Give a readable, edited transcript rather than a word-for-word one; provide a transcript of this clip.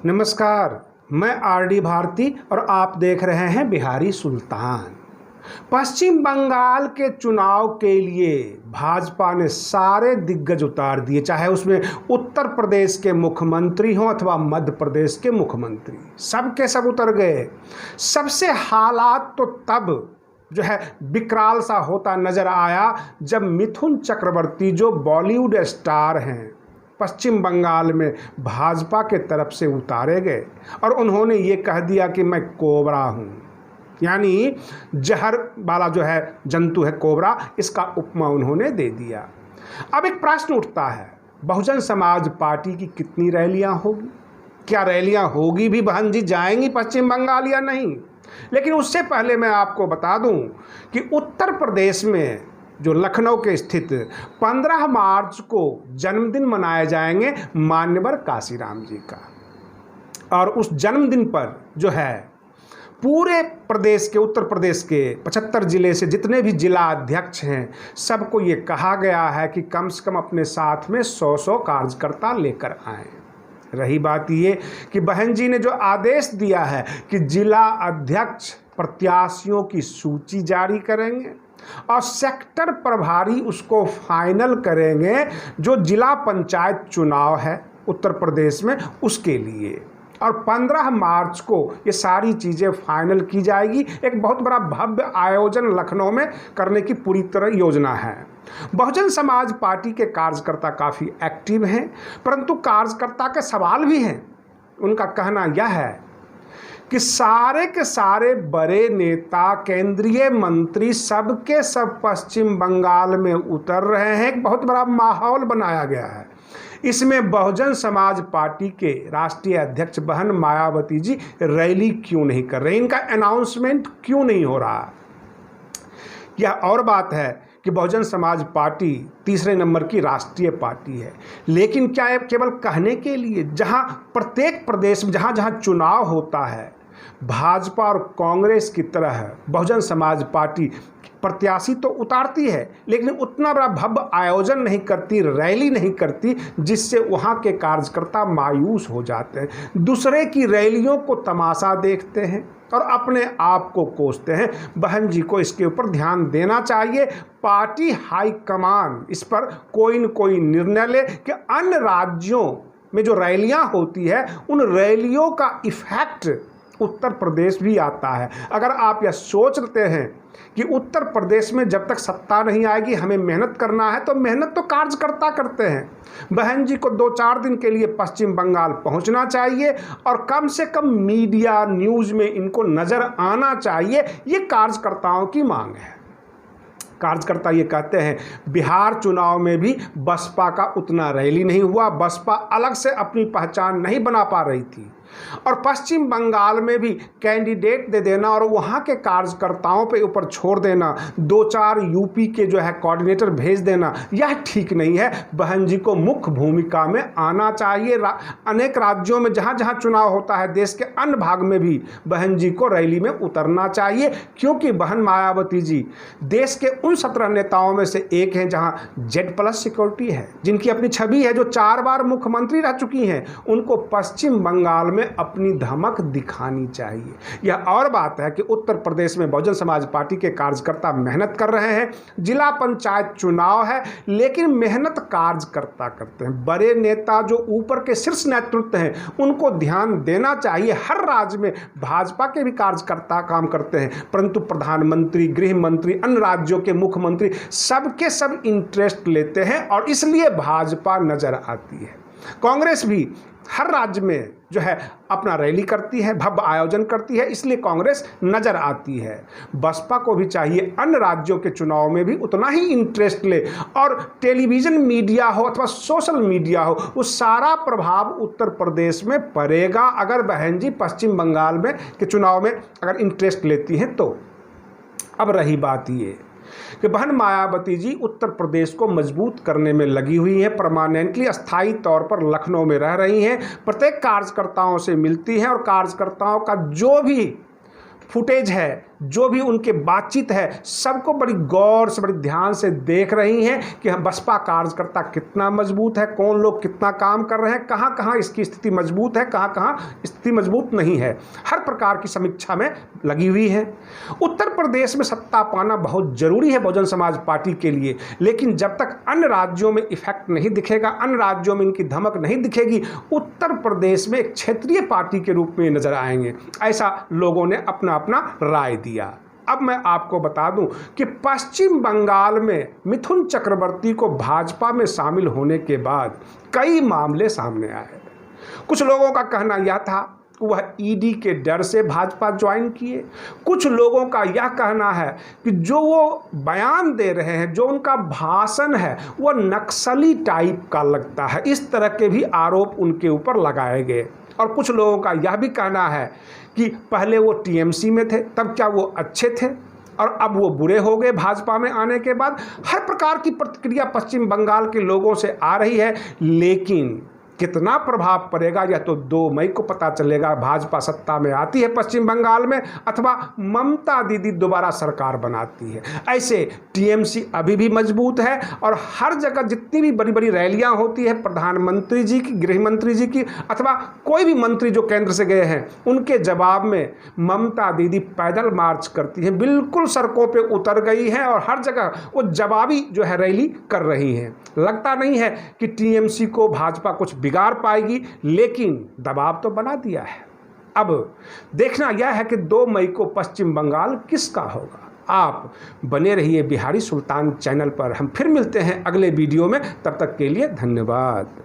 नमस्कार, मैं आरडी भारती और आप देख रहे हैं बिहारी सुल्तान। पश्चिम बंगाल के चुनाव के लिए भाजपा ने सारे दिग्गज उतार दिए, चाहे उसमें उत्तर प्रदेश के मुख्यमंत्री हों अथवा मध्य प्रदेश के मुख्यमंत्री, सब के सब उतर गए। सबसे हालात तो तब जो है विकराल सा होता नजर आया जब मिथुन चक्रवर्ती, जो बॉलीवुड स्टार हैं, पश्चिम बंगाल में भाजपा के तरफ से उतारे गए और उन्होंने ये कह दिया कि मैं कोबरा हूँ, यानी जहर वाला जो है जंतु है कोबरा, इसका उपमा उन्होंने दे दिया। अब एक प्रश्न उठता है, बहुजन समाज पार्टी की कितनी रैलियां होगी? क्या रैलियां होगी भी बहन जी जाएंगी पश्चिम बंगाल या नहीं? लेकिन उससे पहले मैं आपको बता दूं कि उत्तर प्रदेश में जो लखनऊ के स्थित 15 मार्च को जन्मदिन मनाए जाएंगे मान्यवर काशीराम जी का, और उस जन्मदिन पर जो है पूरे प्रदेश के, उत्तर प्रदेश के 75 जिले से जितने भी जिला अध्यक्ष हैं, सबको ये कहा गया है कि कम से कम अपने साथ में 100 कार्यकर्ता लेकर आएं। रही बात ये कि बहन जी ने जो आदेश दिया है कि जिला अध्यक्ष प्रत्याशियों की सूची जारी करेंगे और सेक्टर प्रभारी उसको फाइनल करेंगे, जो जिला पंचायत चुनाव है उत्तर प्रदेश में उसके लिए, और 15 मार्च को ये सारी चीज़ें फाइनल की जाएगी। एक बहुत बड़ा भव्य आयोजन लखनऊ में करने की पूरी तरह योजना है। बहुजन समाज पार्टी के कार्यकर्ता काफ़ी एक्टिव हैं, परंतु कार्यकर्ता के सवाल भी हैं। उनका कहना यह है कि सारे के सारे बड़े नेता, केंद्रीय मंत्री, सब के सब पश्चिम बंगाल में उतर रहे हैं। एक बहुत बड़ा माहौल बनाया गया है। इसमें बहुजन समाज पार्टी के राष्ट्रीय अध्यक्ष बहन मायावती जी रैली क्यों नहीं कर रहे, इनका अनाउंसमेंट क्यों नहीं हो रहा? यह और बात है कि बहुजन समाज पार्टी तीसरे नंबर की राष्ट्रीय पार्टी है, लेकिन क्या ये केवल कहने के लिए? जहां प्रत्येक प्रदेश में जहां जहां चुनाव होता है, भाजपा और कांग्रेस की तरह बहुजन समाज पार्टी प्रत्याशी तो उतारती है, लेकिन उतना बड़ा भव्य आयोजन नहीं करती, रैली नहीं करती, जिससे वहाँ के कार्यकर्ता मायूस हो जाते हैं, दूसरे की रैलियों को तमाशा देखते हैं और अपने आप को कोसते हैं। बहन जी को इसके ऊपर ध्यान देना चाहिए। पार्टी हाईकमान इस पर कोई न कोई निर्णय ले कि अन्य राज्यों में जो रैलियाँ होती है, उन रैलियों का इफेक्ट उत्तर प्रदेश भी आता है। अगर आप यह सोचते हैं कि उत्तर प्रदेश में जब तक सत्ता नहीं आएगी हमें मेहनत करना है, तो मेहनत तो कार्यकर्ता करते हैं। बहन जी को 2-4 दिन के लिए पश्चिम बंगाल पहुंचना चाहिए और कम से कम मीडिया, न्यूज़ में इनको नज़र आना चाहिए। ये कार्यकर्ताओं की मांग है। कार्यकर्ता ये कहते हैं, बिहार चुनाव में भी बसपा का उतना रैली नहीं हुआ, बसपा अलग से अपनी पहचान नहीं बना पा रही थी, और पश्चिम बंगाल में भी कैंडिडेट दे देना और वहाँ के कार्यकर्ताओं पे ऊपर छोड़ देना, 2-4 यूपी के जो है कोऑर्डिनेटर भेज देना, यह ठीक नहीं है। बहन जी को मुख्य भूमिका में आना चाहिए। अनेक राज्यों में जहाँ जहाँ चुनाव होता है, देश के अन्य भाग में भी बहन जी को रैली में उतरना चाहिए, क्योंकि बहन मायावती जी देश के उन 17 नेताओं में से एक हैं जहाँ Z+ सिक्योरिटी है, जिनकी अपनी छवि है, जो 4 बार मुख्यमंत्री रह चुकी हैं। उनको पश्चिम बंगाल में अपनी धमक दिखानी चाहिए। यह और बात है कि उत्तर प्रदेश में बहुजन समाज पार्टी के कार्यकर्ता मेहनत कर रहे हैं। जिला पंचायत चुनाव है, लेकिन मेहनत कार्यकर्ता करते हैं। बड़े नेता जो ऊपर के शीर्ष नेतृत्व हैं, उनको ध्यान देना चाहिए। हर राज्य में भाजपा के भी कार्यकर्ता काम करते हैं, परंतु प्रधानमंत्री, गृह मंत्री, अन्य राज्यों के मुख्यमंत्री सबके सब इंटरेस्ट लेते हैं और इसलिए भाजपा नजर आती है। कांग्रेस भी हर राज्य में जो है अपना रैली करती है, भव्य आयोजन करती है, इसलिए कांग्रेस नजर आती है। बसपा को भी चाहिए अन्य राज्यों के चुनाव में भी उतना ही इंटरेस्ट ले, और टेलीविज़न मीडिया हो अथवा सोशल मीडिया हो, वो सारा प्रभाव उत्तर प्रदेश में पड़ेगा अगर बहन जी पश्चिम बंगाल में के चुनाव में अगर इंटरेस्ट लेती हैं तो। अब रही बात ये कि बहन मायावती जी उत्तर प्रदेश को मजबूत करने में लगी हुई हैं, परमानेंटली अस्थायी तौर पर लखनऊ में रह रही हैं, प्रत्येक कार्यकर्ताओं से मिलती हैं और कार्यकर्ताओं का जो भी फुटेज है जो भी उनके बातचीत है सबको बड़ी गौर से, बड़ी ध्यान से देख रही हैं कि हम बसपा कार्यकर्ता कितना मजबूत है, कौन लोग कितना काम कर रहे हैं, कहाँ कहाँ इसकी स्थिति मजबूत है, कहाँ कहाँ स्थिति मजबूत नहीं है। हर प्रकार की समीक्षा में लगी हुई है। उत्तर प्रदेश में सत्ता पाना बहुत जरूरी है बहुजन समाज पार्टी के लिए, लेकिन जब तक अन्य राज्यों में इफेक्ट नहीं दिखेगा, अन्य राज्यों में इनकी धमक नहीं दिखेगी, उत्तर प्रदेश में एक क्षेत्रीय पार्टी के रूप में नजर आएंगे। ऐसा लोगों ने अपना अपना राय दिया। अब मैं आपको बता दूं कि पश्चिम बंगाल में मिथुन चक्रवर्ती को भाजपा में शामिल होने के बाद कई मामले सामने आए। कुछ लोगों का कहना यह था कि वह ईडी के डर से भाजपा ज्वाइन किए। कुछ लोगों का यह कहना है कि जो वो बयान दे रहे हैं, जो उनका भाषण है, वो नक्सली टाइप का लगता है। इस तरह के भी आरोप उनके ऊपर लगाए गए। और कुछ लोगों का यह भी कहना है कि पहले वो टीएमसी में थे, तब क्या वो अच्छे थे और अब वो बुरे हो गए भाजपा में आने के बाद। हर प्रकार की प्रतिक्रिया पश्चिम बंगाल के लोगों से आ रही है, लेकिन कितना प्रभाव पड़ेगा यह तो 2 मई को पता चलेगा। भाजपा सत्ता में आती है पश्चिम बंगाल में अथवा ममता दीदी दोबारा सरकार बनाती है। ऐसे टीएमसी अभी भी मजबूत है और हर जगह जितनी भी बड़ी बड़ी रैलियां होती है प्रधानमंत्री जी की, गृह मंत्री जी की अथवा कोई भी मंत्री जो केंद्र से गए हैं, उनके जवाब में ममता दीदी पैदल मार्च करती है, बिल्कुल सड़कों पर उतर गई हैं और हर जगह वो जवाबी जो है रैली कर रही हैं। लगता नहीं है कि टीएमसी को भाजपा कुछ बिगाड़ पाएगी, लेकिन दबाव तो बना दिया है। अब देखना यह है कि 2 मई को पश्चिम बंगाल किसका होगा। आप बने रहिए बिहारी सुल्तान चैनल पर। हम फिर मिलते हैं अगले वीडियो में, तब तक के लिए धन्यवाद।